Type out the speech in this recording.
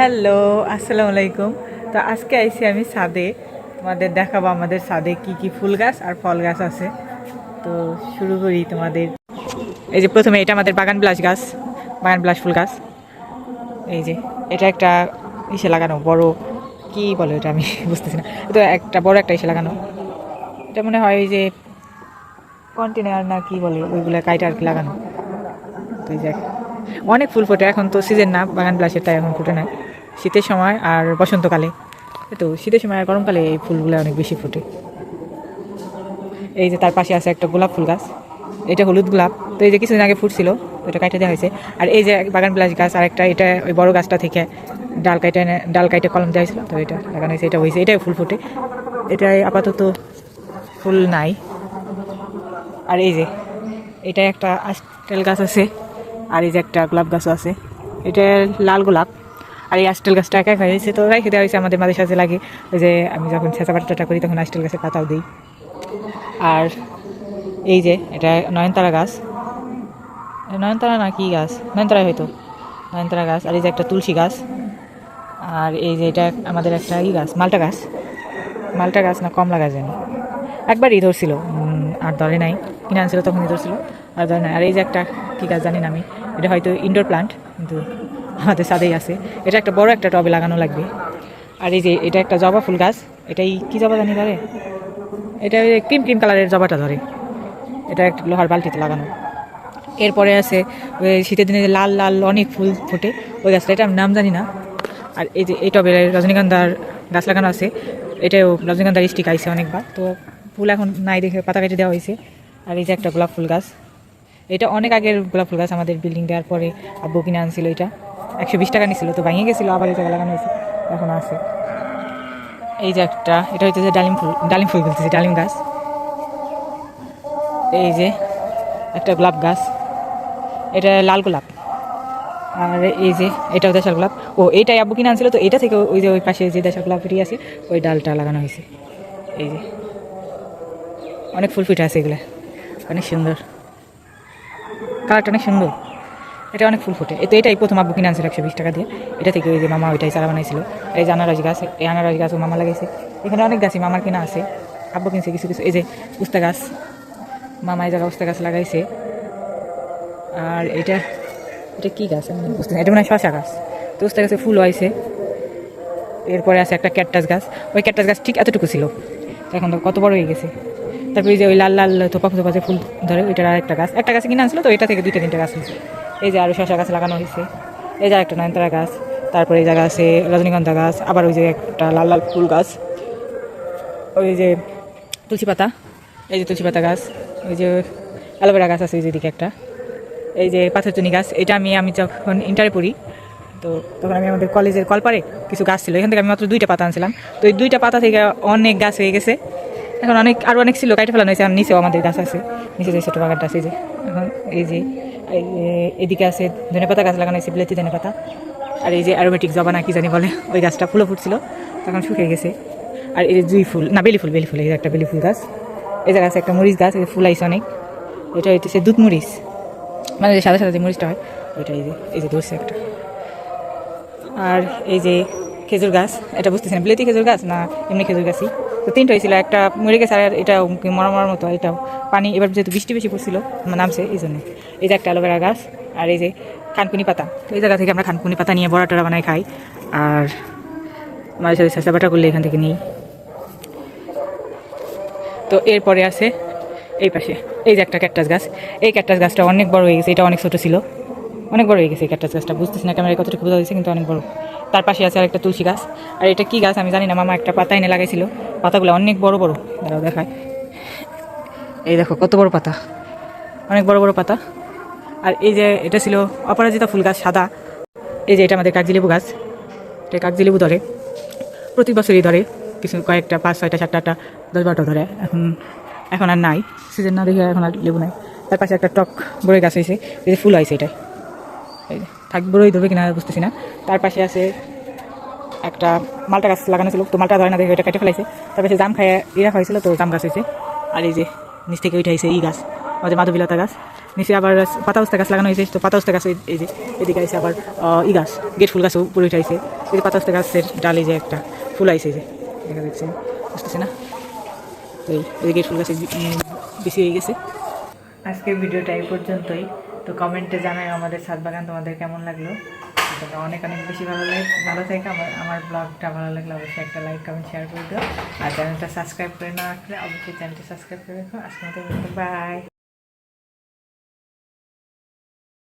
Hello, আসসালামু আলাইকুম। তো আজকে আইছি আমি ছাদে, তোমাদের দেখাবো আমাদের ছাদে কি কি ফুল গাছ আর ফল গাছ আছে। তো শুরু করি তোমাদের। এই যে প্রথমে এটা আমাদের বাগান বিলাস গাছ, বাগান বিলাস ফুল গাছ। এই যে এটা একটা ইসে লাগানো বড়, কি বলে এটা আমি বুঝতেছি না। এটা একটা বড় একটা ইসে লাগানো, এটা মনে হয় এই যে কন্টেনার না কি বলে ওইগুলো কাইটা আর কি লাগানো। তো এই যে অনেক ফুল ফোটে, এখন তো সিজন না বাগান বিলাসের, তাই এখন ফুটে না। শীতের সময় আর বসন্তকালে, তো শীতের সময় আর গরমকালে এই ফুলগুলো অনেক বেশি ফোটে। এই যে তার পাশে আছে একটা গোলাপ ফুল গাছ, এটা হলুদ গোলাপ। তো এই যে কিছুদিন আগে ফুটছিল, ওটা কাটে দেওয়া হয়েছে। আর এই যে বাগান বিলাস গাছ আর একটা, এটা ওই বড় গাছটা থেকে ডাল কাইটে কলম দেওয়া হয়েছিল, তো এটা লাগানো হয়েছে, এটা হয়েছে, এটাই ফুল ফোটে। এটাই আপাতত ফুল নাই। আর এই যে এটা একটা আস্টেল গাছ আছে, আর এই যে একটা গোলাপ গাছও আছে, এটা লাল গোলাপ। আর এই আস্টেল গাছটা একা হয়েছে, তো রেখে দেওয়া হয়েছে, আমাদের মাঝে সাথে লাগে। ওই যে আমি যখন ছেঁচা বাটাটা করি তখন আস্টেল গাছের পাতাও দিই। আর এই যে এটা নয়নতারা গাছ, নয়নতারা না কি গাছ, নয়নতারা হয়তো, নয়নতারা গাছ। আর এই যে একটা তুলসী গাছ। আর এই যে এটা আমাদের একটা গাছ, মালটা গাছ, মালটা গাছ না কমলা গাছ জানি, একবারই ধরছিল, আর ধরে নাই, কিনে আনছিল তখনই ধরছিল, আর ধরে নাই। আর এই যে একটা কী গাছ জানি না আমি, এটা হয়তো ইনডোর প্লান্ট, কিন্তু আমাদের ছাদেই আছে। এটা একটা বড় একটা টবে লাগানো লাগবে। আর এই যে এটা একটা জবা ফুল গাছ, এটাই কি জবা জানি ধরে, এটা ক্রিম ক্রিম কালারের জবাটা ধরে, এটা একটা লোহার বালতিতে লাগানো। এরপরে আছে ওই শীতের দিনে যে লাল লাল অনেক ফুল ফোটে, ওই গাছটা, এটা আমি নাম জানি না। আর এই যে এই টবে রজনীগন্ধার গাছ লাগানো আছে, এটাও রজনীগন্ধার স্টিক আইছে অনেকবার, তো ফুল এখন নাই দেখে পাতা কেটে দেওয়া হয়েছে। আর এই যে একটা গোলাপ ফুল গাছ, এটা অনেক আগের গোলাপ ফুল গাছ, আমাদের বিল্ডিং দেওয়ার পরে আব্বু কিনে আনছিল। এটা 120 টাকা নিছিল, তো ভেঙে গেছিলো, আবার এই জায়গায় লাগানো হয়েছে, এখন আছে। এই যে একটা, এটা হচ্ছে যে ডালিম ফুল বলতেছি, ডালিম গাছ। এই যে একটা গোলাপ গাছ, এটা লাল গোলাপ। আর এই যে এটাও দেশাল গোলাপ, ও এইটাই আব্বু কিনে আনছিল, তো এটা থেকে ওই যে ওই পাশে যে দেশাল গোলাপ এটি আছে, ওই ডালটা লাগানো হয়েছে। এই যে অনেক ফুল ফুটে আছে, এগুলো অনেক সুন্দর, কালারটা অনেক সুন্দর, এটা অনেক ফুল ফোটে। তো এটাই প্রথম আব্বু কিনে আনছিল 120 টাকা দিয়ে, এটা থেকে ওই যে মামা ওইটাই চারা বানাইছিল। এই যে আনারস গাছ, এই আনারস গাছও মামা লাগাইছে। এখানে অনেক গাছই মামার কিনা আছে, আব্বু কিনছে কিছু কিছু। এই যে উস্তা গাছ, মামা এই জায়গা উস্তা গাছ লাগাইছে। আর এটা এটা কী গাছ আমি বুঝতে না, এটা মানে শশা গাছ, তো উস্তা গাছে ফুল হয়েছে। এরপরে আছে একটা ক্যাকটাস গাছ, ওই ক্যাকটাস গাছ ঠিক এতটুকু ছিল, এখন তো কত বড় হয়ে গেছে। তারপরে এই যে ওই লাল লাল থোপা থোপা যে ফুল ধরে, ওইটার আরেকটা গাছ, একটা গাছে কিনে আনছিল, তো এটা থেকে 2-3টা গাছ হয়েছে। এই যে আরও শশা গাছ লাগানো হয়েছে। এই যে একটা নয়নতারা গাছ, তারপরে এই জায়গা আছে রজনীগন্ধা গাছ, আবার ওই যে একটা লাল লাল ফুল গাছ, ওই যে তুলসী পাতা, এই যে তুলসী পাতা গাছ, ওই যে অ্যালোভেরা গাছ আছে ওই যেদিকে একটা, এই যে পাথরচুনি গাছ। এটা আমি যখন ইন্টারে পড়ি, তো তখন আমি আমাদের কলেজের কলপারে কিছু গাছ ছিল, এখান থেকে আমি মাত্র 2টা পাতা আনছিলাম, তো এই 2টা পাতা থেকে অনেক গাছ হয়ে গেছে। এখন আরও অনেক ছিল, কাইটে ফেলানো হয়েছে। আর নিচেও আমাদের গাছ আছে, নিচে যে ছোটো বাগানটা আছে, যে এখন এই যে এদিকে আছে ধনে পাতা গাছ লাগানো হয়েছে, বিলেতি ধনে পাতা। আর এই যে অ্যারোমেটিক জবা না কি জানি বলে, ওই গাছটা ফুলও ফুটছিল, তখন শুকিয়ে গেছে। আর এই যে জুঁই ফুল না বেলি ফুল, এই যে একটা বেলি ফুল গাছ। এই জায়গা আছে একটা মরিচ গাছ, এই ফুল আইছে অনেক, এটা হইতেছে দুধ মরিচ, মানে যে সাদা সাদা যে মরিচটা হয় ওইটা। এই যে ধরছে একটা। আর এই যে খেজুর গাছ, এটা বুঝতেছি না বিলেতি খেজুর গাছ না এমনি খেজুর গাছই, তো 3টা হয়েছিল, একটা মরে গেছে, আর এটা মরার মতো, এটাও পানি এবার যেহেতু বৃষ্টি বেশি পড়ছিল নামছে এই জন্য। এই যে একটা অ্যালোভেরা গাছ। আর এই যে খানকুনি পাতা, তো এই জায়গা থেকে আমরা খানকুনি পাতা নিয়ে বড়া টড়া বানাই খাই, আর মাঝে সাথে চেঁচা বাটা করলে এখান থেকে নিই। তো এরপরে আছে এই পাশে এই যে একটা ক্যাকটাস গাছ, এই ক্যাকটাস গাছটা অনেক বড় হয়ে গেছে, এটা অনেক ছোটো ছিল, অনেক বড় হয়ে গেছে এই ক্যাকটাস গাছটা, বুঝতেছি না ক্যামেরায় কতটুকু বোঝা হয়েছে, কিন্তু অনেক বড়। তার পাশে আছে আরেকটা তুলসী গাছ। আর এটা কী গাছ আমি জানি না, মামা একটা পাতা এনে লাগাইছিল, পাতাগুলো অনেক বড় বড়, দাঁড়াও দেখায়, এই দেখো কত বড় পাতা, অনেক বড় বড় পাতা। আর এই যে এটা ছিল অপরাজিতা ফুল গাছ, সাদা। এই যে এটা আমাদের কাগজি লেবু গাছ, এটা কাগজি লেবু ধরে, প্রতি বছরই ধরে, কিছু কয়েকটা 5, 6টা, 7টা, 8টা, 10, 12টা ধরে। এখন আর নাই, সিজন না দেখে এখন আর লেবু নাই। তার পাশে একটা টক বড়ই গাছ হয়েছে, এই যে ফুল হয়েছে, এটাই এই যে থাক বড়ই ধরবে কিনা বুঝতেছি না। তার পাশে আছে একটা মালটা গাছ লাগানো ছিল, তো মালটা ধরে না দেখে ওইটা কেটে ফেলাইছে। তার পাশে জাম খায় রাখা হয়েছিল, তো জাম গাছ হয়েছে। আর এই যে নিচ থেকে ওইটা হয়েছে গাছ, আমাদের মাধবীলতা গাছ। নিচে আবার পাতা উস্তা গাছ লাগানো হয়েছে, তো পাতা উস্তা গাছ এই যে এদিকে আছে আবার গাছ, গেট ফুল গাছও উপরে উঠাইছে। এই যে পাতা গাছের ডালে যে একটা ফুল আইছে যে দেখা যাচ্ছে, বুঝতেছে না? তো এদিকে ফুল গাছে বেশি হয়ে গেছে। আজকের ভিডিওটা এই পর্যন্তই। তো কমেন্টে জানাই আমাদের ছাদ বাগান তোমাদের কেমন লাগলো। তোমরা অনেক অনেক বেশি ভালো থেকে আমার ব্লগটা ভালো লাগলে অবশ্যই একটা লাইক কমেন্ট শেয়ার করে দিও। আর চ্যানেলটা সাবস্ক্রাইব করে না রাখলে অবশ্যই চ্যানেলটা সাবস্ক্রাইব করে রাখো। আজকের মতো বাই।